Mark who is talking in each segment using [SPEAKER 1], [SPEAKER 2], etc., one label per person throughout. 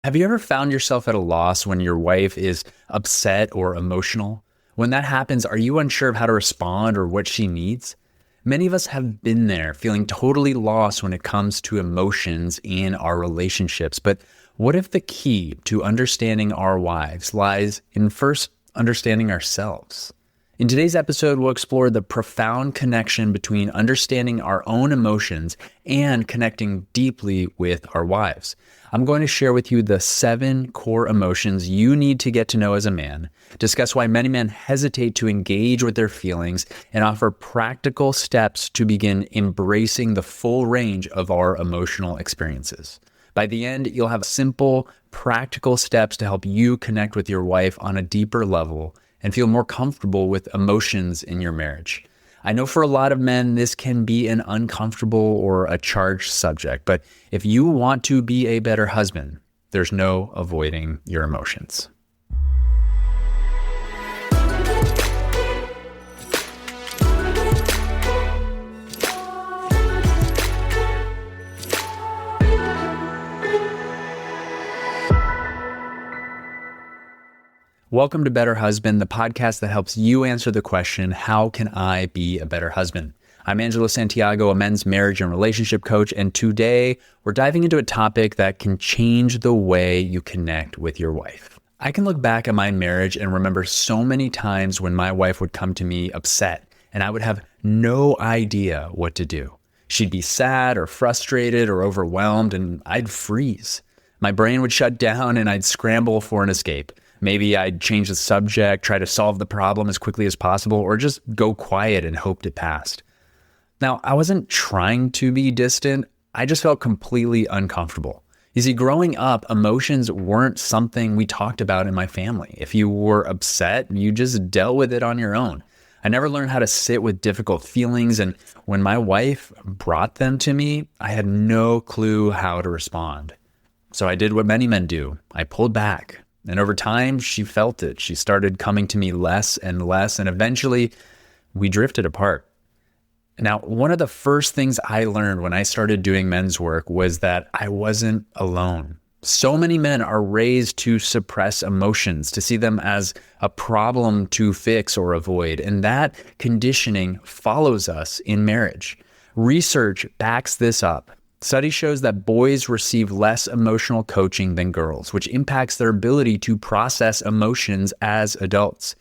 [SPEAKER 1] Have you ever found yourself at a loss when your wife is upset or emotional? When that happens, are you unsure of how to respond or what she needs? Many of us have been there, feeling totally lost when it comes to emotions in our relationships. But what if the key to understanding our wives lies in first understanding ourselves? In today's episode, we'll explore the profound connection between understanding our own emotions and connecting deeply with our wives. I'm going to share with you the 7 core emotions you need to get to know as a man, discuss why many men hesitate to engage with their feelings, and offer practical steps to begin embracing the full range of our emotional experiences. By the end, you'll have simple, practical steps to help you connect with your wife on a deeper level and feel more comfortable with emotions in your marriage. I know for a lot of men, this can be an uncomfortable or a charged subject, but if you want to be a better husband, there's no avoiding your emotions. Welcome to Better Husband, the podcast that helps you answer the question, how can I be a better husband? I'm Angelo Santiago, a men's marriage and relationship coach, and today we're diving into a topic that can change the way you connect with your wife. I can look back at my marriage and remember so many times when my wife would come to me upset, and I would have no idea what to do. She'd be sad or frustrated or overwhelmed, and I'd freeze. My brain would shut down and I'd scramble for an escape. Maybe I'd change the subject, try to solve the problem as quickly as possible, or just go quiet and hoped it passed. Now, I wasn't trying to be distant. I just felt completely uncomfortable. You see, growing up, emotions weren't something we talked about in my family. If you were upset, you just dealt with it on your own. I never learned how to sit with difficult feelings, and when my wife brought them to me, I had no clue how to respond. So I did what many men do. I pulled back. And over time, she felt it. She started coming to me less and less, and eventually we drifted apart. Now, one of the first things I learned when I started doing men's work was that I wasn't alone. So many men are raised to suppress emotions, to see them as a problem to fix or avoid, and that conditioning follows us in marriage. Research backs this up. Study shows that boys receive less emotional coaching than girls, which impacts their ability to process emotions as adults.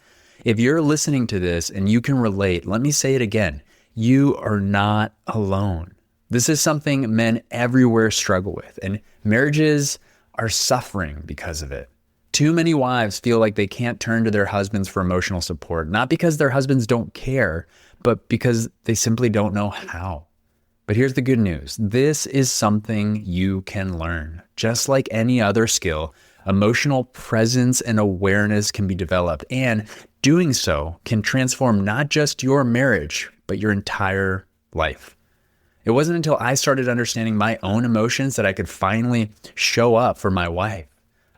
[SPEAKER 1] If you're listening to this and you can relate, let me say it again. You are not alone. This is something men everywhere struggle with, and marriages are suffering because of it. Too many wives feel like they can't turn to their husbands for emotional support, not because their husbands don't care, but because they simply don't know how. But here's the good news. This is something you can learn. Just like any other skill, emotional presence and awareness can be developed, and doing so can transform not just your marriage, but your entire life. It wasn't until I started understanding my own emotions that I could finally show up for my wife.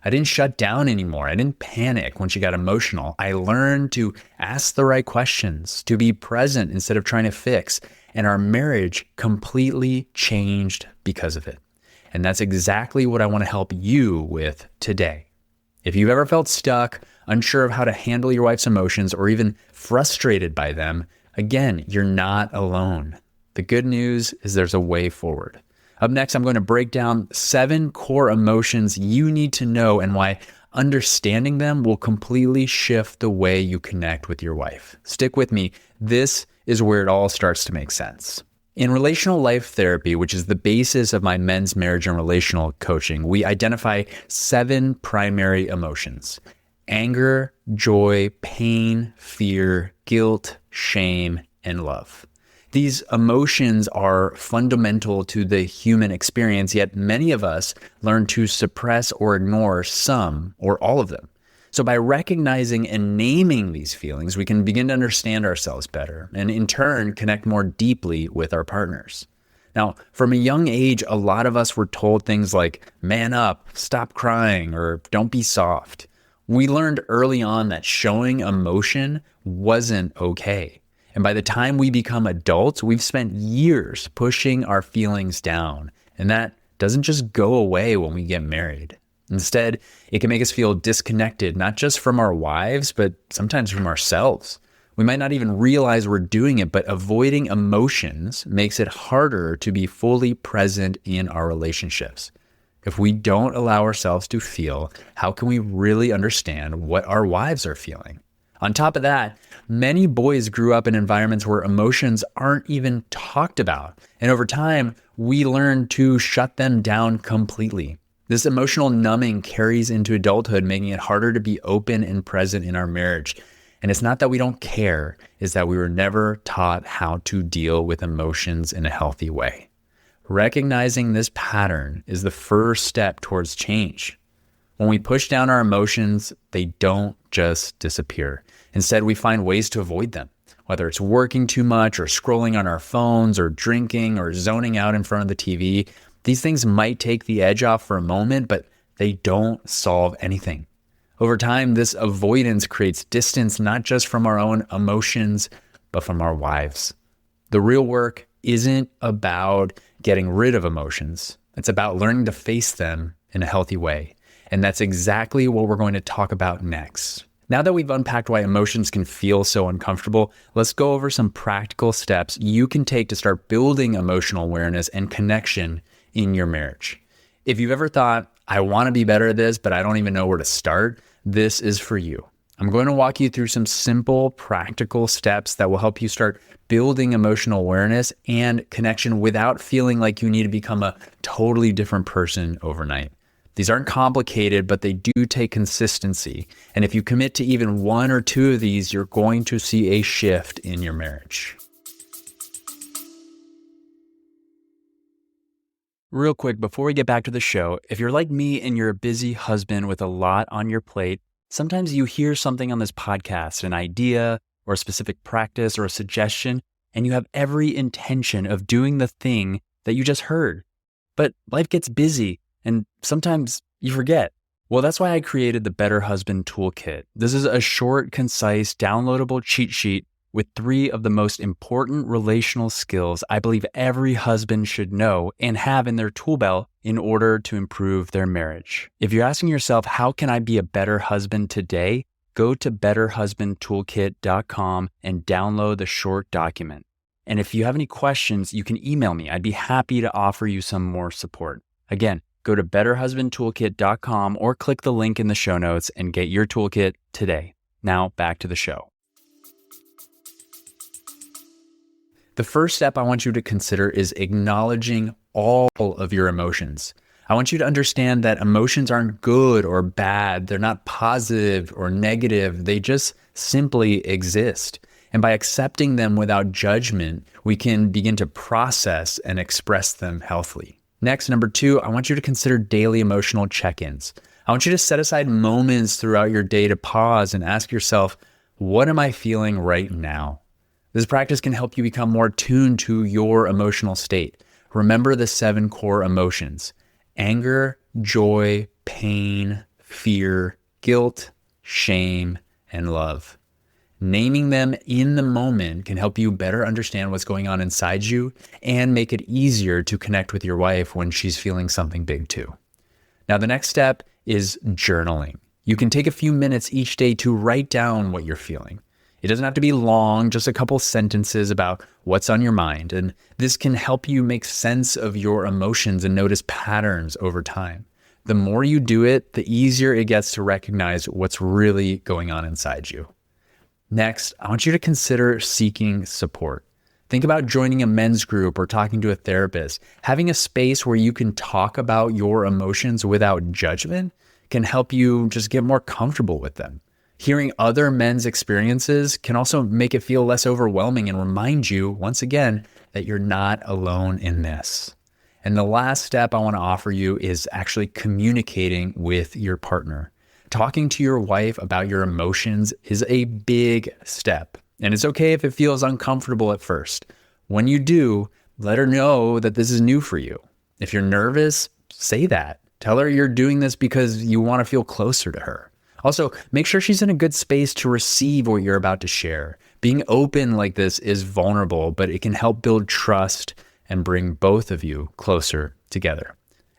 [SPEAKER 1] I didn't shut down anymore. I didn't panic when she got emotional. I learned to ask the right questions, to be present instead of trying to fix. And our marriage completely changed because of it. And that's exactly what I want to help you with today. If you've ever felt stuck, unsure of how to handle your wife's emotions, or even frustrated by them, again, you're not alone. The good news is there's a way forward. Up next, I'm going to break down 7 core emotions you need to know and why understanding them will completely shift the way you connect with your wife. Stick with me. This is where it all starts to make sense. In relational life therapy, which is the basis of my men's marriage and relational coaching, we identify 7 primary emotions: anger, joy, pain, fear, guilt, shame, and love. These emotions are fundamental to the human experience, yet many of us learn to suppress or ignore some or all of them. So by recognizing and naming these feelings, we can begin to understand ourselves better and in turn connect more deeply with our partners. Now, from a young age, a lot of us were told things like, man up, stop crying, or don't be soft. We learned early on that showing emotion wasn't okay. And by the time we become adults, we've spent years pushing our feelings down. And that doesn't just go away when we get married. Instead, it can make us feel disconnected, not just from our wives, but sometimes from ourselves. We might not even realize we're doing it, but avoiding emotions makes it harder to be fully present in our relationships. If we don't allow ourselves to feel, how can we really understand what our wives are feeling? On top of that, many boys grew up in environments where emotions aren't even talked about. And over time, we learn to shut them down completely. This emotional numbing carries into adulthood, making it harder to be open and present in our marriage. And it's not that we don't care, it's that we were never taught how to deal with emotions in a healthy way. Recognizing this pattern is the first step towards change. When we push down our emotions, they don't just disappear. Instead, we find ways to avoid them, whether it's working too much or scrolling on our phones or drinking or zoning out in front of the TV. These things might take the edge off for a moment, but they don't solve anything. Over time, this avoidance creates distance, not just from our own emotions, but from our wives. The real work isn't about getting rid of emotions. It's about learning to face them in a healthy way. And that's exactly what we're going to talk about next. Now that we've unpacked why emotions can feel so uncomfortable, let's go over some practical steps you can take to start building emotional awareness and connection in your marriage. If you've ever thought, I want to be better at this, but I don't even know where to start, this is for you. I'm going to walk you through some simple, practical steps that will help you start building emotional awareness and connection without feeling like you need to become a totally different person overnight. These aren't complicated, but they do take consistency. And if you commit to even one or two of these, you're going to see a shift in your marriage. Real quick, before we get back to the show, if you're like me and you're a busy husband with a lot on your plate, sometimes you hear something on this podcast, an idea or a specific practice or a suggestion, and you have every intention of doing the thing that you just heard. But life gets busy and sometimes you forget. Well, that's why I created the Better Husband Toolkit. This is a short, concise, downloadable cheat sheet with 3 of the most important relational skills I believe every husband should know and have in their tool belt in order to improve their marriage. If you're asking yourself, how can I be a better husband today? Go to betterhusbandtoolkit.com and download the short document. And if you have any questions, you can email me. I'd be happy to offer you some more support. Again, go to betterhusbandtoolkit.com or click the link in the show notes and get your toolkit today. Now back to the show. The first step I want you to consider is acknowledging all of your emotions. I want you to understand that emotions aren't good or bad. They're not positive or negative. They just simply exist. And by accepting them without judgment, we can begin to process and express them healthily. Next, number 2, I want you to consider daily emotional check-ins. I want you to set aside moments throughout your day to pause and ask yourself, what am I feeling right now? This practice can help you become more tuned to your emotional state. Remember the 7 core emotions: anger, joy, pain, fear, guilt, shame, and love. Naming them in the moment can help you better understand what's going on inside you and make it easier to connect with your wife when she's feeling something big too. Now, the next step is journaling. You can take a few minutes each day to write down what you're feeling. It doesn't have to be long, just a couple sentences about what's on your mind. And this can help you make sense of your emotions and notice patterns over time. The more you do it, the easier it gets to recognize what's really going on inside you. Next, I want you to consider seeking support. Think about joining a men's group or talking to a therapist. Having a space where you can talk about your emotions without judgment can help you just get more comfortable with them. Hearing other men's experiences can also make it feel less overwhelming and remind you, once again, that you're not alone in this. And the last step I want to offer you is actually communicating with your partner. Talking to your wife about your emotions is a big step, and it's okay if it feels uncomfortable at first. When you do, let her know that this is new for you. If you're nervous, say that. Tell her you're doing this because you want to feel closer to her. Also, make sure she's in a good space to receive what you're about to share. Being open like this is vulnerable, but it can help build trust and bring both of you closer together.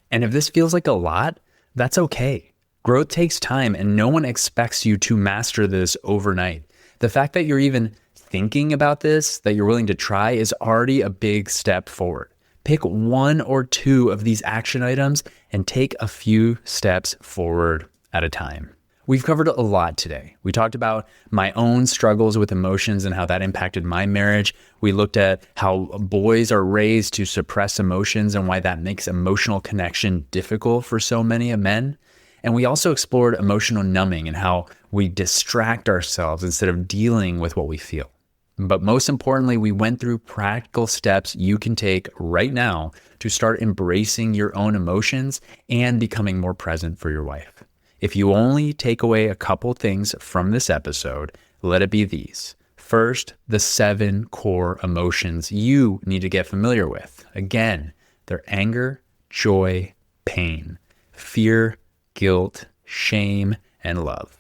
[SPEAKER 1] And if this feels like a lot, That's okay. Growth takes time and no one expects you to master this overnight. The fact that you're even thinking about this, that you're willing to try, is already a big step forward. Pick one or two of these action items and take a few steps forward at a time. We've covered a lot today. We talked about my own struggles with emotions and how that impacted my marriage. We looked at how boys are raised to suppress emotions and why that makes emotional connection difficult for so many men. And we also explored emotional numbing and how we distract ourselves instead of dealing with what we feel. But most importantly, we went through practical steps you can take right now to start embracing your own emotions and becoming more present for your wife. If you only take away a couple things from this episode, let it be these. First, the 7 core emotions you need to get familiar with. Again, they're anger, joy, pain, fear, guilt, shame, and love.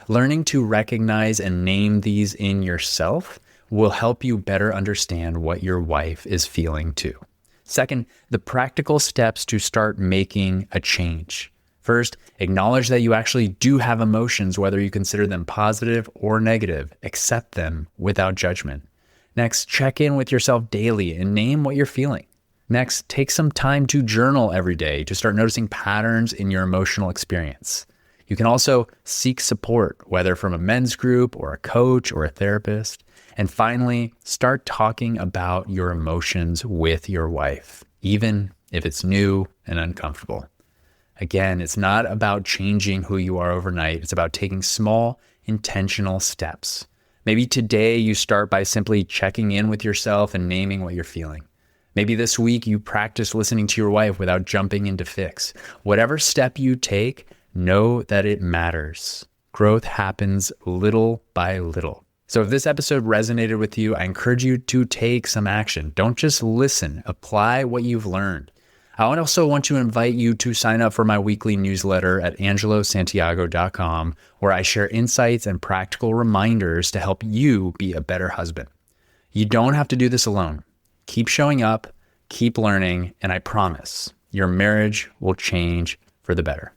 [SPEAKER 1] Learning to recognize and name these in yourself will help you better understand what your wife is feeling too. Second, the practical steps to start making a change. First, acknowledge that you actually do have emotions, whether you consider them positive or negative. Accept them without judgment. Next, check in with yourself daily and name what you're feeling. Next, take some time to journal every day to start noticing patterns in your emotional experience. You can also seek support, whether from a men's group or a coach or a therapist. And finally, start talking about your emotions with your wife, even if it's new and uncomfortable. Again, it's not about changing who you are overnight. It's about taking small, intentional steps. Maybe today you start by simply checking in with yourself and naming what you're feeling. Maybe this week you practice listening to your wife without jumping into fix. Whatever step you take, know that it matters. Growth happens little by little. So if this episode resonated with you, I encourage you to take some action. Don't just listen. Apply what you've learned. I also want to invite you to sign up for my weekly newsletter at angelosantiago.com, where I share insights and practical reminders to help you be a better husband. You don't have to do this alone. Keep showing up, keep learning, and I promise your marriage will change for the better.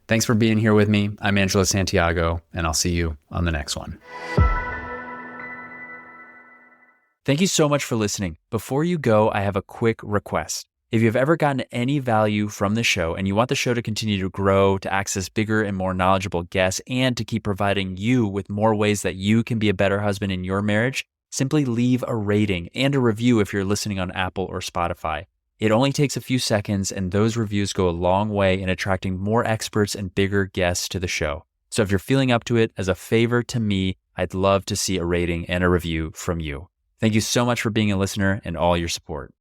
[SPEAKER 1] Thanks for being here with me. I'm Angelo Santiago, and I'll see you on the next one. Thank you so much for listening. Before you go, I have a quick request. If you've ever gotten any value from the show and you want the show to continue to grow, to access bigger and more knowledgeable guests, and to keep providing you with more ways that you can be a better husband in your marriage, simply leave a rating and a review if you're listening on Apple or Spotify. It only takes a few seconds, and those reviews go a long way in attracting more experts and bigger guests to the show. So if you're feeling up to it, as a favor to me, I'd love to see a rating and a review from you. Thank you so much for being a listener and all your support.